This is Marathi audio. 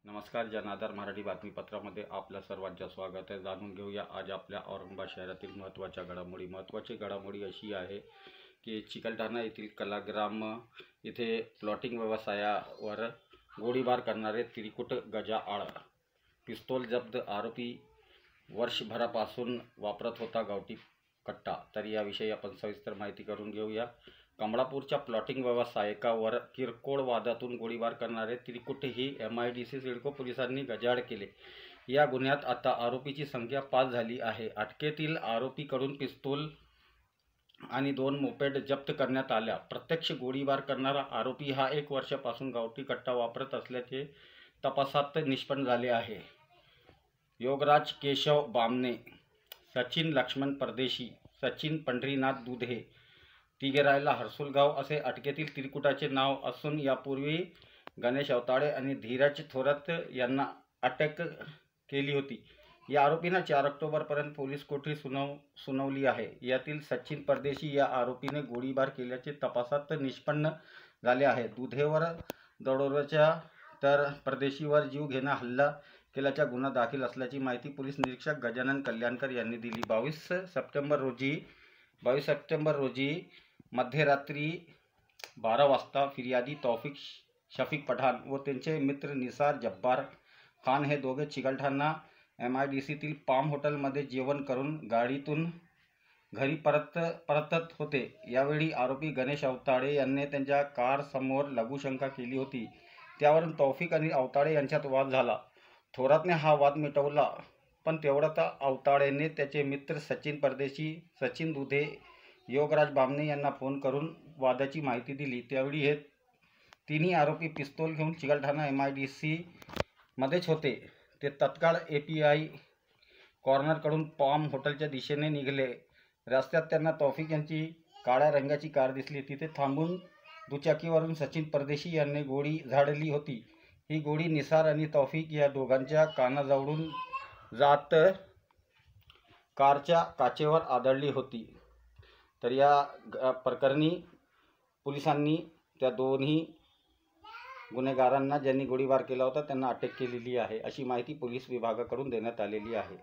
नमस्कार. जनाधार मराठी बातमीपत्रामध्ये आपल्या सर्वांचं स्वागत आहे. जाणून घेऊया आज आपल्या औरंगाबाद शहरातील महत्त्वाच्या घडामोडी. महत्त्वाची घडामोडी अशी आहे की चिकलठाणा येथील कलाग्राम येथे प्लॉटिंग व्यवसायावर गोळीबार करणारे त्रिकुट गजाआड. पिस्तूल जप्त. आरोपी वर्षभरापासून वापरत होता गावठी कट्टा. तर याविषयी आपण सविस्तर माहिती करून घेऊया. कमळापूरच्या प्लॉटिंग व्यावसायिकावर किरकोळ वादातून गोळीबार करणारे त्रिकुट ही MIDC सिडको पोलिसांनी गजाआड केले. या गुन्ह्यात आता आरोपीची संख्या 5 झाली आहे. अटकेतील आरोपीकडून पिस्तूल आणि 2 मोपेड जप्त करण्यात आल्या. प्रत्यक्ष गोळीबार करणारा आरोपी हा 1 वर्षापासून गावठी कट्टा वापरत असल्याचे तपासात निष्पन्न झाले आहे. योगराज केशव बामणे, सचिन लक्ष्मण परदेशी, सचिन पंढरीनाथ दुधे, तिघेरायला हर्सुलगाव असे अटकेतील त्रिकुटाचे नाव असून यापूर्वी गणेश अवताडे आणि धीरज थोरात यांना अटक केली होती. या आरोपींना 4 ऑक्टोबरपर्यंत पोलीस कोठडी सुनावली आहे. यातील सचिन परदेशी या आरोपीने गोळीबार केल्याचे तपासात निष्पन्न झाले आहे. दुधेवर दरोड्याचा तर परदेशीवर जीवघेणा हल्ला केल्याचा गुन्हा दाखल असल्याची माहिती पोलीस निरीक्षक गजानन कल्याणकर यांनी दिली. 22 सप्टेंबर रोजी मध्यरात्री 12 वाजता फिर्यादी तौफिक शफीक पठाण व त्यांचे मित्र निसार जब्बार खान हे दोघे चिकलठाणा MIDCतील पाम हॉटेलमध्ये जेवण करून गाडीतून घरी परतत होते. यावेळी आरोपी गणेश अवताडे यांनी त्यांच्या कारसमोर लघुशंका केली होती. त्यावरून तौफिक आणि अवताडे यांच्यात वाद झाला. थोरातने हा वाद मिटवला, पण तेवढ्यात अवताडेने त्याचे मित्र सचिन परदेशी, सचिन दुधे, योगराज बामणे यांना फोन करून वादाची माहिती दिली. त्यावेळी हे तिन्ही आरोपी पिस्तूल घेऊन चिकलठाणा MIDC मध्येच होते. ते तत्काळ API कॉर्नरकडून पाम हॉटेलच्या दिशेने निघाले. रस्त्यात त्यांना तौफिक यांची काळ्या रंगाची कार दिसली. तिथे थांबून दुचाकीवरून सचिन परदेशी यांनी गोळी झाडली होती. ही गोळी निसार आणि तौफिक या दोघांच्या कानाजवळून जात कारच्या काचेवर आदळली होती. तर या प्रकरणी पोलिसांनी त्या दोन्ही गुन्हेगारांना ज्यांनी गोळीबार केला होता त्यांना अटक केलेली आहे, अशी माहिती पोलीस विभागाकडून देण्यात आलेली आहे.